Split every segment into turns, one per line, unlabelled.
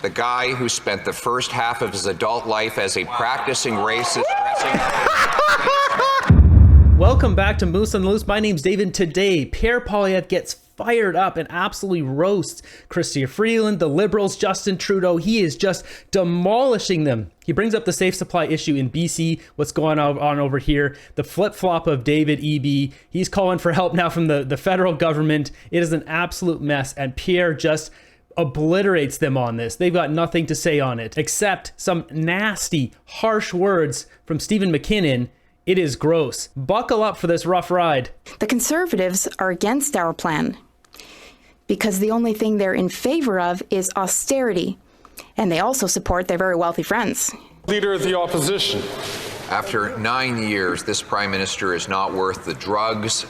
the guy who spent the first half of his adult life as a practicing racist.
Welcome back to Moose on the Loose. My name's David. Today, Pierre Poilievre gets fired up and absolutely roasts Chrystia Freeland, the Liberals, Justin Trudeau. He is just demolishing them. He brings up the safe supply issue in BC, what's going on over here, the flip-flop of David Eby. He's calling for help now from the federal government. It is an absolute mess, and Pierre just obliterates them on this. They've got nothing to say on it, except some nasty, harsh words from Stephen McKinnon. It is gross. Buckle up for this rough ride.
The Conservatives are against our plan because the only thing they're in favor of is austerity. And they also support their very wealthy friends.
Leader of the opposition.
After 9 years, this Prime Minister is not worth the drugs,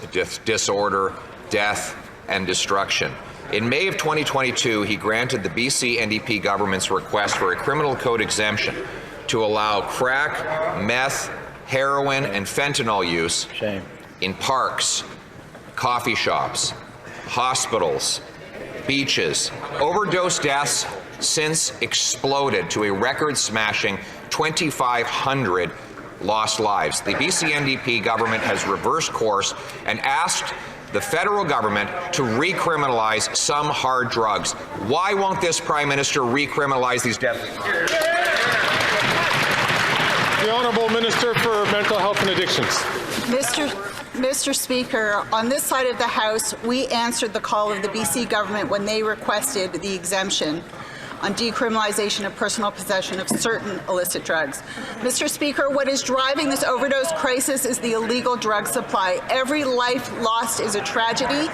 disorder, death, and destruction. In May of 2022, he granted the BC NDP government's request for a criminal code exemption to allow crack, meth, heroin, and fentanyl use in parks, coffee shops, hospitals, beaches. Overdose deaths since exploded to a record-smashing 2,500 lost lives. The BC NDP government has reversed course and asked the federal government to recriminalize some hard drugs. Why won't this Prime Minister recriminalize these deadly drugs?
The Honourable Minister for Mental Health and Addictions.
Mr. Speaker, on this side of the House, we answered the call of the BC government when they requested the exemption on decriminalization of personal possession of certain illicit drugs. Mr. Speaker, what is driving this overdose crisis is the illegal drug supply. Every life lost is a tragedy.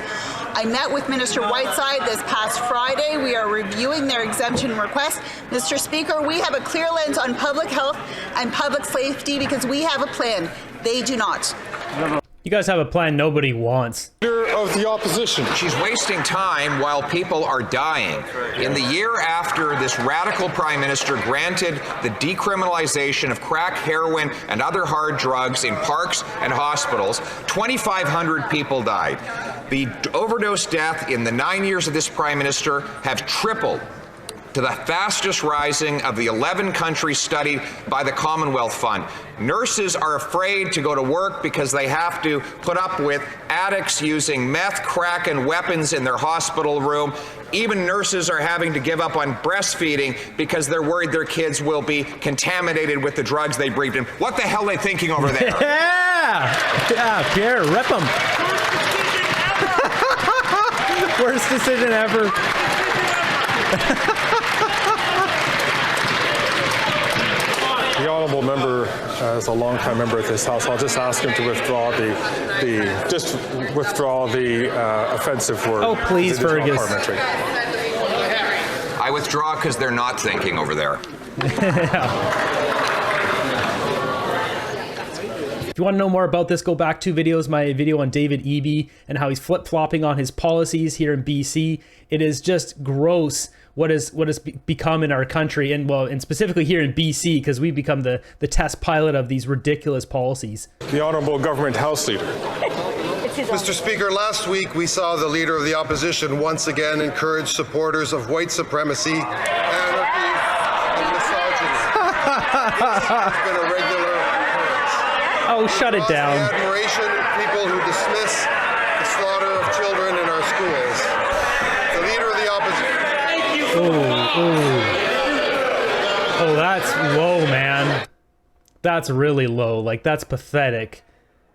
I met with Minister Whiteside this past Friday. We are reviewing their exemption request. Mr. Speaker, we have a clear lens on public health and public safety because we have a plan. They do not.
You guys have a plan nobody wants.
Leader of the opposition.
She's wasting time while people are dying. In the year after this radical Prime Minister granted the decriminalization of crack, heroin, and other hard drugs in parks and hospitals, 2,500 people died. The overdose death in the 9 years of this Prime Minister have tripled to the fastest rising of the 11 countries studied by the Commonwealth Fund. Nurses are afraid to go to work because they have to put up with addicts using meth, crack, and weapons in their hospital room. Even nurses are having to give up on breastfeeding because they're worried their kids will be contaminated with the drugs they breathed in. What the hell are they thinking over there?
Yeah, Pierre, rip them. Worst decision ever.
The honourable member, as a long-time member of this House, I'll just ask him to withdraw the offensive word.
Oh, please, Fergus.
I withdraw because they're not thinking over there.
If you want to know more about this, go back 2 videos, my video on David Eby and how he's flip-flopping on his policies here in BC. It is just gross what has become in our country, and specifically here in BC, because we've become the test pilot of these ridiculous policies.
The Honourable Government House Leader.
Mr. Speaker, last week we saw the Leader of the Opposition once again encourage supporters of white supremacy, anarchy, and misogyny. This has been a regular occurrence.
Oh, shut it down.
The admiration of people who dismiss the slaughter of children in our schools. The Leader of the Opposition.
Oh, that's low, man. That's really low. Like, that's pathetic.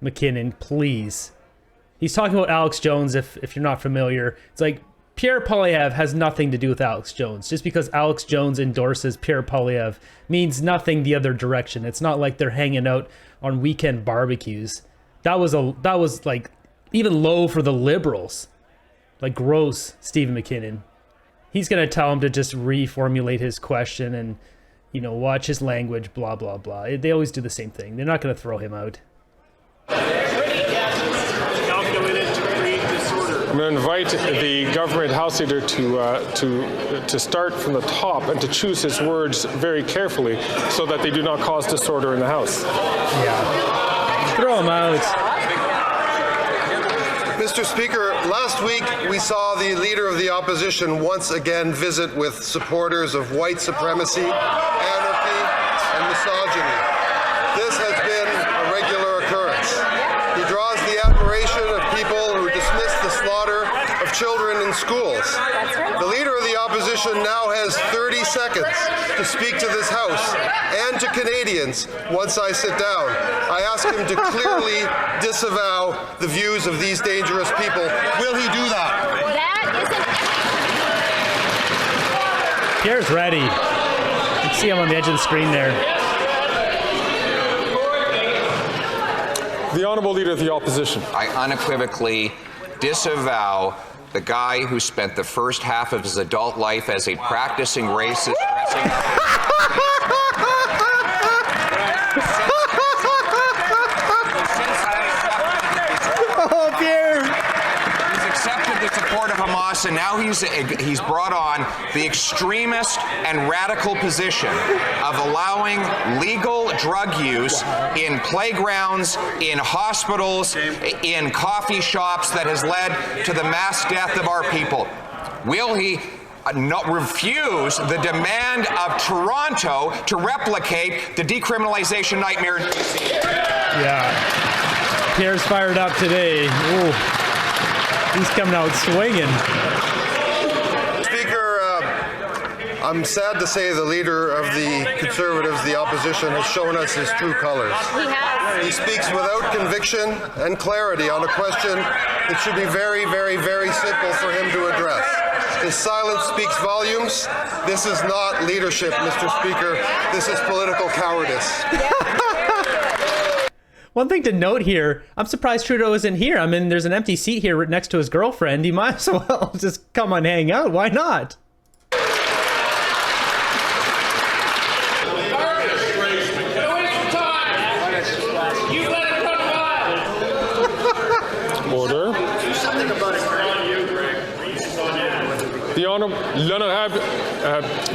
McKinnon, please. He's talking about Alex Jones, if you're not familiar. It's like, Pierre Poilievre has nothing to do with Alex Jones. Just because Alex Jones endorses Pierre Poilievre means nothing the other direction. It's not like they're hanging out on weekend barbecues. That was like even low for the Liberals. Like, gross, Stephen McKinnon. He's going to tell him to just reformulate his question and, watch his language, blah, blah, blah. They always do the same thing. They're not going to throw him out.
I'm going to invite the Government House Leader to start from the top and to choose his words very carefully so that they do not cause disorder in the House.
Yeah. Throw him out.
Mr. Speaker, last week we saw the Leader of the Opposition once again visit with supporters of white supremacy, anarchy, and misogyny. This has been a regular occurrence. He draws the admiration of people who dismiss the slaughter of children in schools. The Leader of the Opposition now has 30 seconds to speak to this House and to Canadians once I sit down. I ask him to clearly disavow the views of these dangerous people. Will he do that?
Pierre's ready. You can see him on the edge of the screen there.
The Honourable Leader of the Opposition.
I unequivocally disavow the guy who spent the first half of his adult life as a practicing racist dressing up.
Oh, Pierre!
He's accepted the support of Hamas, and now he's brought on the extremist and radical position of allowing legal drug use in playgrounds, in hospitals, in coffee shops that has led to the mass death of our people. Will he not refuse the demand of Toronto to replicate the decriminalization nightmare?
Yeah. Pierre's fired up today. Ooh. He's coming out swinging.
Speaker, I'm sad to say the Leader of the Conservatives, the Opposition, has shown us his true colors.
He has.
He speaks without conviction and clarity on a question that should be very, very, very simple for him to address. His silence speaks volumes. This is not leadership, Mr. Speaker. This is political cowardice.
One thing to note here, I'm surprised Trudeau isn't here. I mean, there's an empty seat here right next to his girlfriend. He might as well just come and hang out. Why not?
Order. The Honourable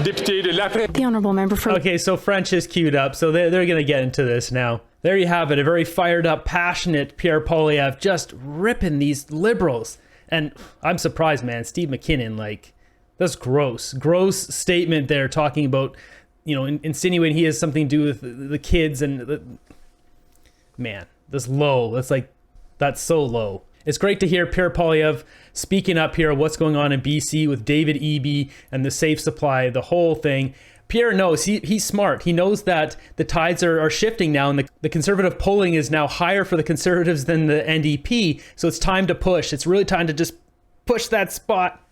Député de l'Après.
The honourable member for...
Okay, so French is queued up, so they're going to get into this now. There you have it, a very fired up, passionate Pierre Poilievre just ripping these liberals. And I'm surprised, man, Steve McKinnon, like, that's gross. Gross statement there talking about, you know, insinuating he has something to do with the kids and... Man, that's low. That's so low. It's great to hear Pierre Poilievre speaking up here what's going on in BC with David Eby and the safe supply, the whole thing. Pierre knows, he's smart. He knows that the tides are shifting now, and the Conservative polling is now higher for the Conservatives than the NDP. So it's time to push. It's really time to just push that spot,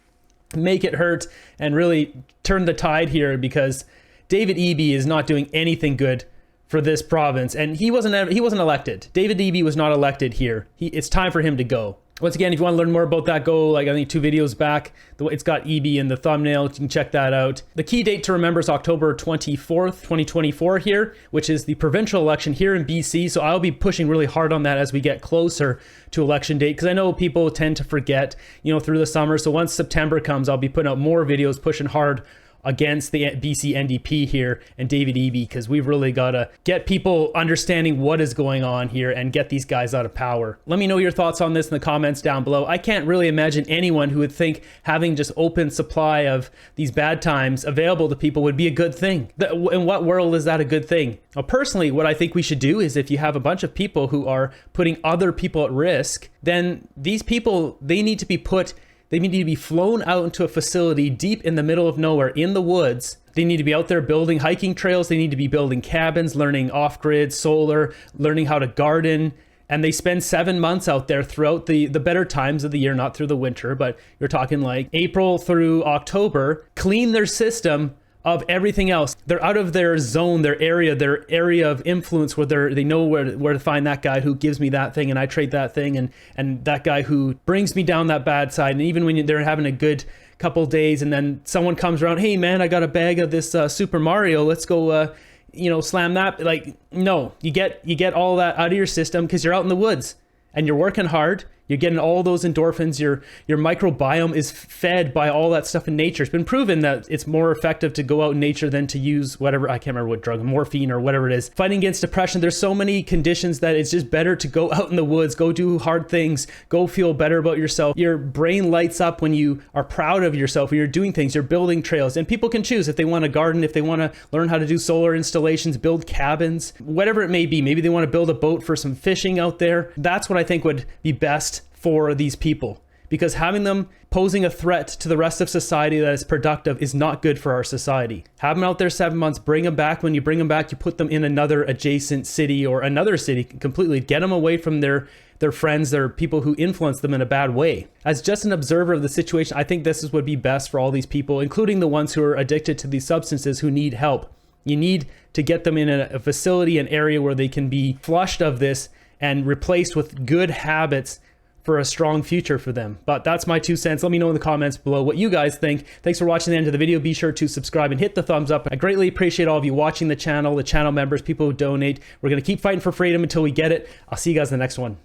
make it hurt, and really turn the tide here, because David Eby is not doing anything good for this province, and he wasn't elected. David Eby was not elected here. It's time for him to go. Once again, if you want to learn more about that, go, like, I think 2 videos back. It's got Eby in the thumbnail. You can check that out. The key date to remember is October 24th, 2024 here, which is the provincial election here in BC. So I'll be pushing really hard on that as we get closer to election date, because I know people tend to forget, you know, through the summer. So once September comes, I'll be putting out more videos pushing hard against the BC NDP here and David Eby, because we've really got to get people understanding what is going on here and get these guys out of power. Let me know your thoughts on this in the comments down below. I can't really imagine anyone who would think having just open supply of these bad times available to people would be a good thing. In what world is that a good thing? Now, personally, what I think we should do is, if you have a bunch of people who are putting other people at risk, then these people, they need to be flown out into a facility deep in the middle of nowhere in the woods. They need to be out there building hiking trails. They need to be building cabins, learning off-grid, solar, learning how to garden. And they spend 7 months out there throughout the better times of the year, not through the winter, but you're talking like April through October, clean their system of everything else. They're out of their zone, their area of influence, where they know where to find that guy who gives me that thing and I trade that thing, and that guy who brings me down that bad side. And even when they're having a good couple days, and then someone comes around, hey man, I got a bag of this Super Mario, let's go slam that. Like, no, you get all that out of your system because you're out in the woods and you're working hard. You're getting all those endorphins. Your microbiome is fed by all that stuff in nature. It's been proven that it's more effective to go out in nature than to use whatever, I can't remember what drug, morphine or whatever it is. Fighting against depression, there's so many conditions that it's just better to go out in the woods, go do hard things, go feel better about yourself. Your brain lights up when you are proud of yourself, when you're doing things, you're building trails. And people can choose if they want to garden, if they want to learn how to do solar installations, build cabins, whatever it may be. Maybe they want to build a boat for some fishing out there. That's what I think would be best for these people, because having them posing a threat to the rest of society that is productive is not good for our society. Have them out there 7 months, bring them back. When you bring them back, you put them in another adjacent city or another city completely. Get them away from their friends, their people who influence them in a bad way. As just an observer of the situation, I think this would be best for all these people, including the ones who are addicted to these substances who need help. You need to get them in a facility, an area where they can be flushed of this and replaced with good habits for a strong future for them. But that's my 2 cents. Let me know in the comments below what you guys think. Thanks for watching the end of the video. Be sure to subscribe and hit the thumbs up. I greatly appreciate all of you watching the channel members, people who donate. We're going to keep fighting for freedom until we get it. I'll see you guys in the next one.